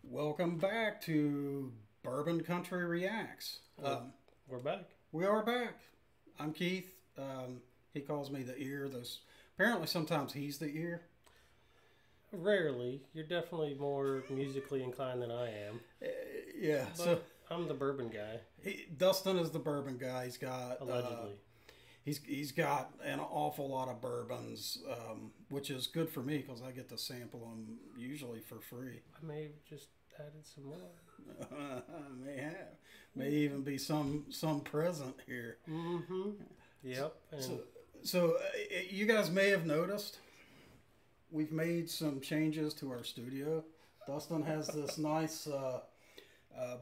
Welcome back to Bourbon Country Reacts. We're back. We are back. I'm Keith. He calls me the ear. Apparently sometimes he's the ear. Rarely. You're definitely more musically inclined than I am. Yeah. But so I'm the bourbon guy. Dustin is the bourbon guy. He's got Allegedly. He's got an awful lot of bourbons, which is good for me because I get to sample them usually for free. I may have just added some more. May even be some present here. Mm-hmm. Yep. And So you guys may have noticed we've made some changes to our studio. Dustin has this nice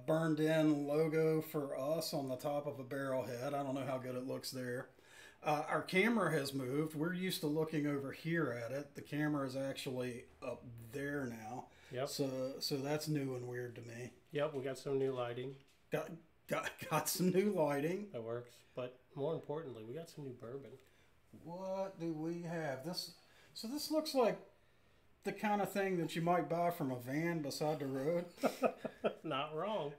burned in logo for us on the top of a barrel head. I don't know how good it looks there. Our camera has moved. We're used to looking over here at it. The camera is actually up there now. Yep. So that's new and weird to me. Yep, we got some new lighting. Got some new lighting. That works. But more importantly, we got some new bourbon. What do we have? So this looks like the kind of thing that you might buy from a van beside the road. Not wrong.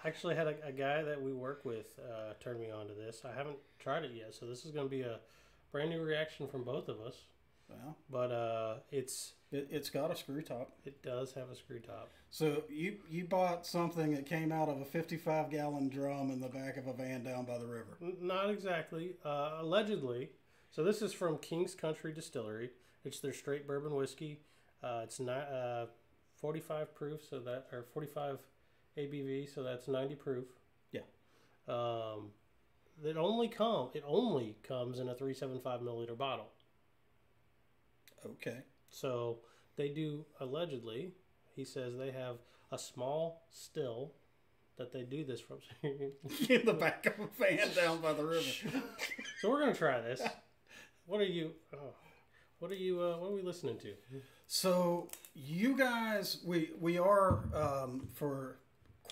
Actually had a guy that we work with turn me on to this. I haven't tried it yet, so this is going to be a brand new reaction from both of us. Well, but it's got a screw top. It does have a screw top. So you bought something that came out of a 55-gallon drum in the back of a van down by the river. Not exactly. Allegedly. So this is from King's Country Distillery. It's their straight bourbon whiskey. It's not 45 proof, so that or 45 ABV, so that's 90 proof. Yeah. It only comes in a 375 milliliter bottle. Okay. So they do, allegedly, he says they have a small still that they do this from. In the back of a van down by the river. So we're gonna try this. What are we listening to? So you guys, we are for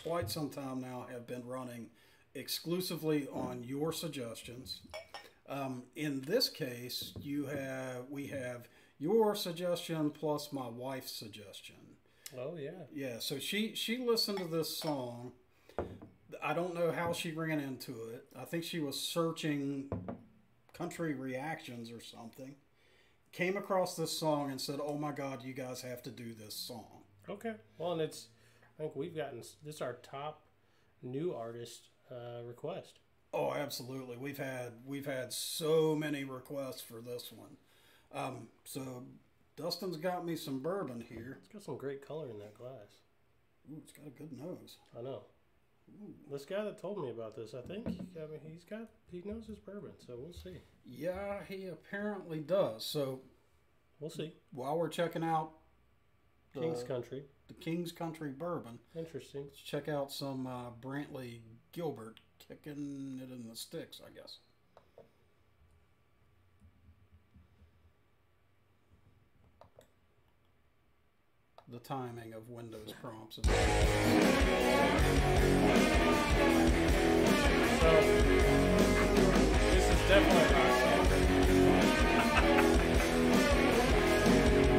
quite some time now have been running exclusively on your suggestions. In this case, we have your suggestion plus my wife's suggestion. Oh yeah. Yeah. So she listened to this song. I don't know how she ran into it. I think she was searching country reactions or something. Came across this song and said, "Oh my God, you guys have to do this song." Okay. Well, and I think we've gotten this is our top new artist request. Oh, absolutely. We've had so many requests for this one. So Dustin's got me some bourbon here. It's got some great color in that glass. Ooh, it's got a good nose. I know. Ooh. This guy that told me about this, I think, he knows his bourbon, so we'll see. Yeah, he apparently does. So we'll see. While we're checking out King's Country, the King's Country bourbon. Interesting. Let's check out some Brantley Gilbert, kicking it in the sticks, I guess. The timing of Windows prompts. So, this is definitely rock.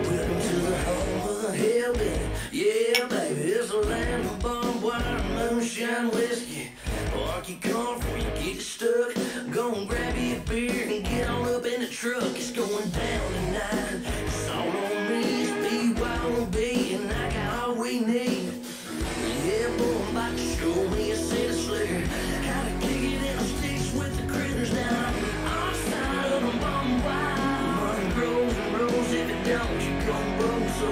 Welcome to the home of the hillbilly. Yeah, baby, it's a land of barbed wire, moonshine whiskey. Park your car before you get stuck. Go and grab you a beer and get on up in the truck. It's going down tonight. It's all on me. It's BYOB, and I got all we need. Yeah, boy, I'm about to show me a set of slayer. How to kick it in the sticks with the critters down. Our side of the barbed wire. Money grows and grows. If it don't, you gon' roll. So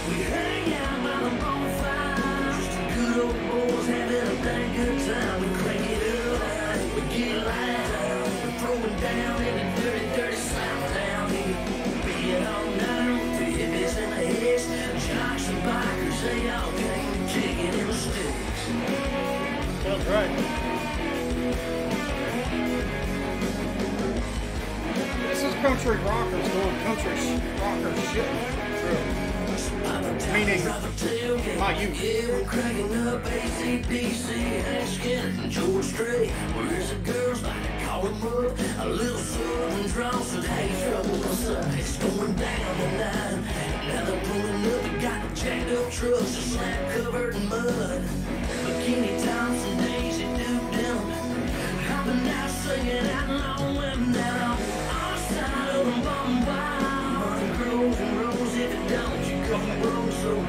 we hang out by the bonfire. Just a good old boys having a dang good time. We crank it up, we get loud. We're throwing down in the dirty, dirty South down here. Being all night to hippies and the heads. Jocks and bikers, they all came kicking in the sticks. That's right. This is country rockers doing country rocker shit. By the Meaning, my youth. Yeah, we're cracking up AC/DC, Hank Skinner and George Strait. Where's the girls like to call him up? A little southern drawl said, hey, trouble, what's up? It's going down tonight. Now they're pulling up and got jacked up trucks, just slap covered in mud. Bikini tops and Daisy Duke down. Hopping out, singing out long women down. Our side of the bottom wild. Money grows and rolls if it don't, you come wrong. So we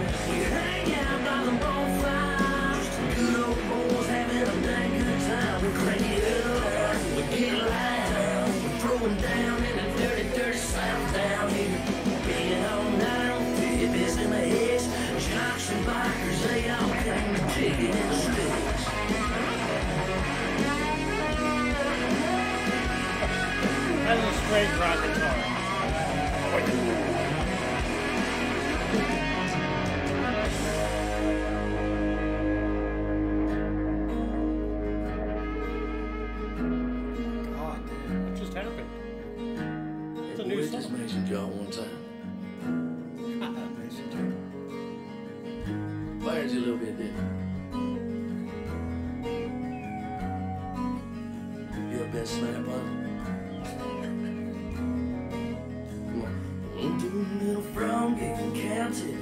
hang out by the bonfire. Just a good old boys having a dang good time. We crank it up, we get loud. We're throwing down in the dirty, dirty south down here. Being all night on hippies in the heads. Jocks and bikers, they all came to ticket in the sticks. That is a straight rock guitar. God, What just happened? It's a new Where's this song. Mason Jar one time? Fires you a little bit, didn't you? Your best snap, huh? Come on. Do a little frog getting counted.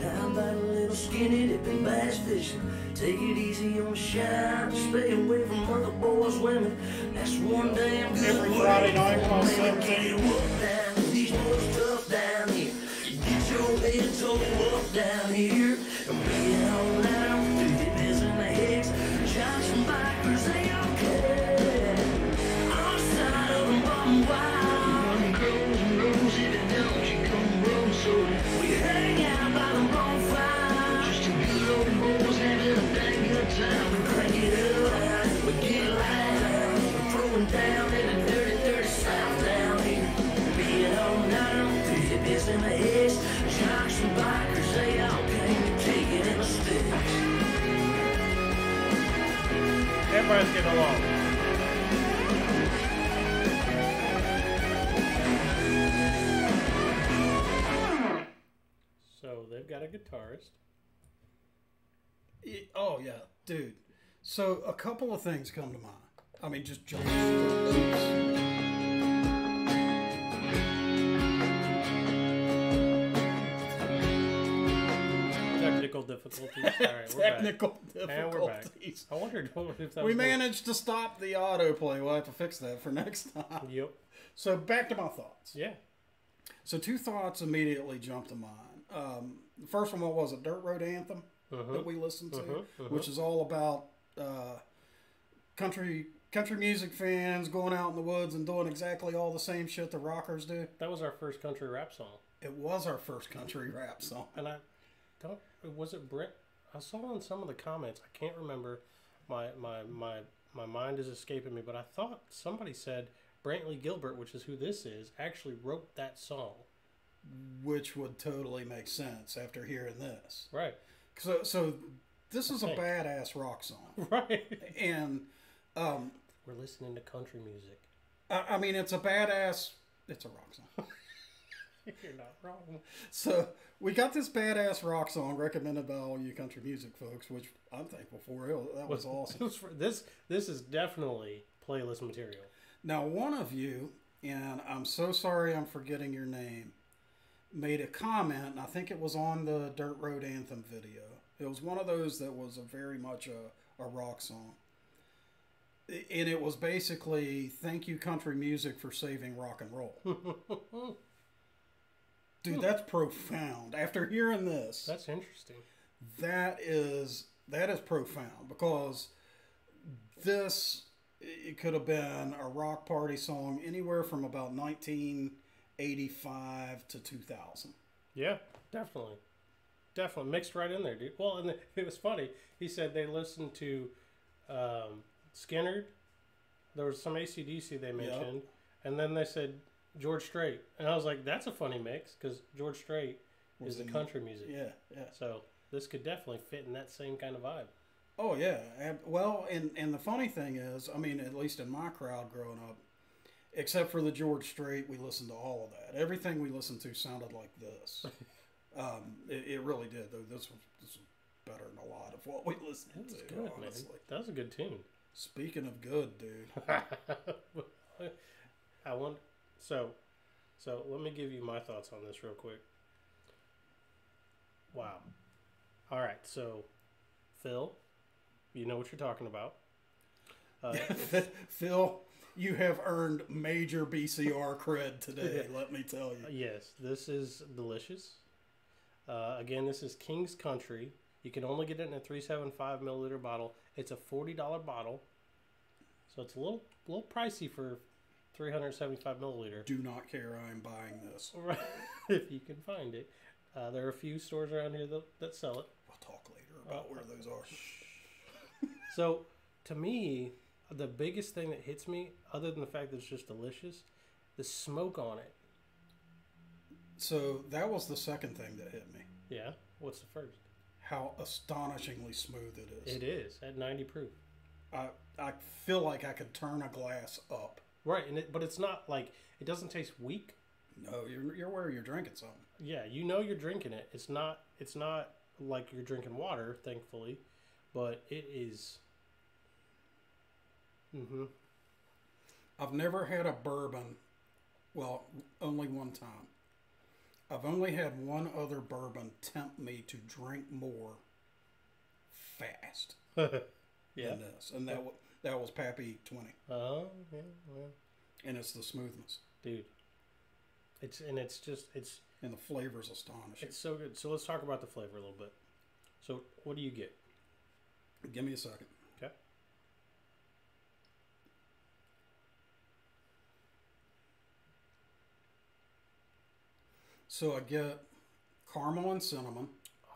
How about a little skinny dipping bass fishing? Take it easy on the shine. Stay away from other boys' women. That's one damn good Every word. Friday night while Women 17. can't walk down. These boys tough down here. You get your head toe up down here. And being all night on the hippies and the hicks. Jocks and bikers, they all care. Our side of the bottom wild. Money grows and rolls if it don't, you come roll. So we hang out by the bonfire. Just a good old boys having a dang good time. We crank it up, we get loud. We're throwing down in the dirty, dirty south down here. Being all night on the hippies and the hicks. Jocks and bikers, they all came to take it in the sticks. Everybody's getting along. So they've got a guitarist. Oh yeah, dude. So a couple of things come to mind. I mean, just jump. Technical difficulties. All right, we're Technical back. And we're back. difficulties. I wondered if that We was managed to stop the autoplay. We'll have to fix that for next time. Yep. So back to my thoughts. Yeah. So two thoughts immediately jumped to mind. The first one was a Dirt Road Anthem that we listened to, which is all about country music fans going out in the woods and doing exactly all the same shit the rockers do. That was our first country rap song. It was our first country rap song. And I don't, was it Brent? I saw in some of the comments, I can't remember, my mind is escaping me, but I thought somebody said Brantley Gilbert, which is who this is, actually wrote that song. Which would totally make sense after hearing this. Right. So this is a badass rock song. Right. And we're listening to country music. I mean, it's a badass, it's a rock song. You're not wrong. So we got this badass rock song recommended by all you country music folks, which I'm thankful for. That was awesome. This is definitely playlist material. Now, one of you, and I'm so sorry I'm forgetting your name, made a comment, and I think it was on the Dirt Road Anthem video. It was one of those that was very much a rock song. And it was basically, thank you country music for saving rock and roll. Dude, that's profound. After hearing this, That's interesting. that is profound, because it could have been a rock party song anywhere from about 1985 to 2000. Yeah, definitely. Definitely. Mixed right in there, dude. Well, and it was funny. He said they listened to Skinner. There was some AC/DC they mentioned. And then they said George Strait. And I was like, that's a funny mix, because George Strait is the country music. Yeah. So this could definitely fit in that same kind of vibe. Oh, yeah. Well, and the funny thing is, I mean, at least in my crowd growing up, except for the George Strait, we listened to all of that. Everything we listened to sounded like this. It really did, though. This was better than a lot of what we listened That was to, good, honestly. man. That was a good tune. Speaking of good, dude. I want so let me give you my thoughts on this real quick. Wow. All right, so Phil, you know what you're talking about. Phil, you have earned major BCR cred today, let me tell you. Yes, this is delicious. Again, this is King's Country. You can only get it in a 375 milliliter bottle. It's a $40 bottle, so it's a little pricey for 375 milliliter. Do not care, I'm buying this. Right, if you can find it. There are a few stores around here that sell it. We'll talk later about where those are. So, to me, the biggest thing that hits me, other than the fact that it's just delicious, the smoke on it. So that was the second thing that hit me. Yeah? What's the first? How astonishingly smooth it is. It is, at 90 proof. I feel like I could turn a glass up. Right, but it's not like, it doesn't taste weak. No, you're where you're drinking something. Yeah, you know you're drinking it. It's not like you're drinking water, thankfully, but it is. Mm-hmm. I've never had a bourbon, well, only one time. I've only had one other bourbon tempt me to drink more fast Yeah. than this, and that was Pappy 20, Oh, yeah, well, and it's the smoothness, dude. It's and the flavor's astonishing. it's so good. So let's talk about the flavor a little bit. So what do you get? Give me a second. Okay. So I get caramel and cinnamon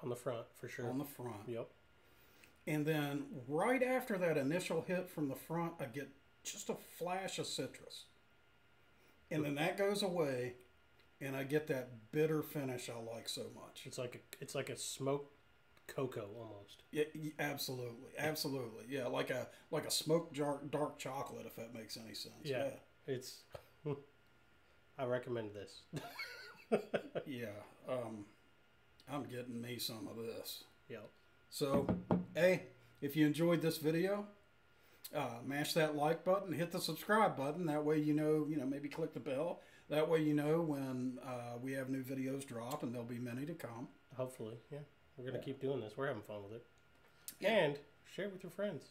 On the front, for sure. on the front. Yep. And then right after that initial hit from the front, I get just a flash of citrus. And then that goes away, and I get that bitter finish I like so much. It's like a smoked cocoa almost. Yeah, absolutely, absolutely. Yeah, like a smoked dark chocolate, if that makes any sense. Yeah. It's. I recommend this. Yeah. I'm getting me some of this. Yep. So, hey, if you enjoyed this video, mash that like button, hit the subscribe button. That way you know, maybe click the bell. That way you know when we have new videos drop, and there'll be many to come. Hopefully, yeah. We're going to keep doing this. We're having fun with it. Yeah. And share it with your friends.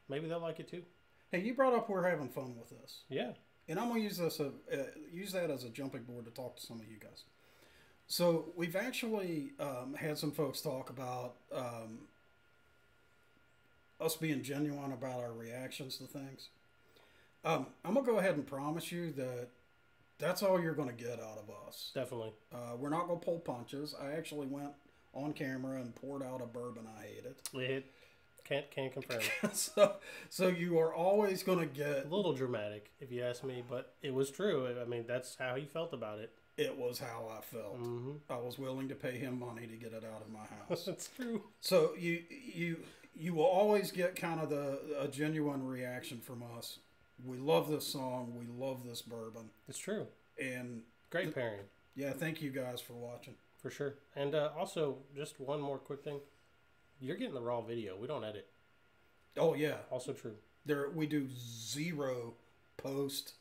Maybe they'll like it too. Hey, you brought up we're having fun with this. Yeah. And I'm going to use that as a jumping board to talk to some of you guys. So we've actually had some folks talk about us being genuine about our reactions to things. I'm going to go ahead and promise you that that's all you're going to get out of us. Definitely. We're not going to pull punches. I actually went on camera and poured out a bourbon I hated. Can't confirm. So you are always going to get... A little dramatic, if you ask me, but it was true. I mean, that's how he felt about it. It was how I felt. Mm-hmm. I was willing to pay him money to get it out of my house. That's true. So you will always get kind of a genuine reaction from us. We love this song. We love this bourbon. It's true. And Great pairing. yeah, thank you guys for watching. For sure. And also, just one more quick thing. You're getting the raw video. We don't edit. Oh yeah, Also true. we do zero post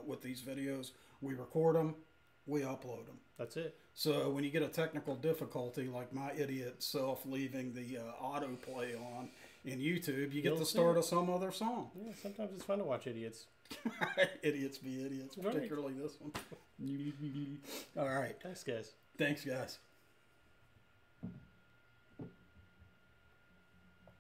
with these videos. We record them, we upload them. That's it. So when you get a technical difficulty, like my idiot self leaving the autoplay on in YouTube, you get You'll the see start it. of some other song. Yeah, sometimes it's fun to watch idiots. Idiots be idiots, Right. particularly this one. All right. Thanks, guys. Thanks, guys.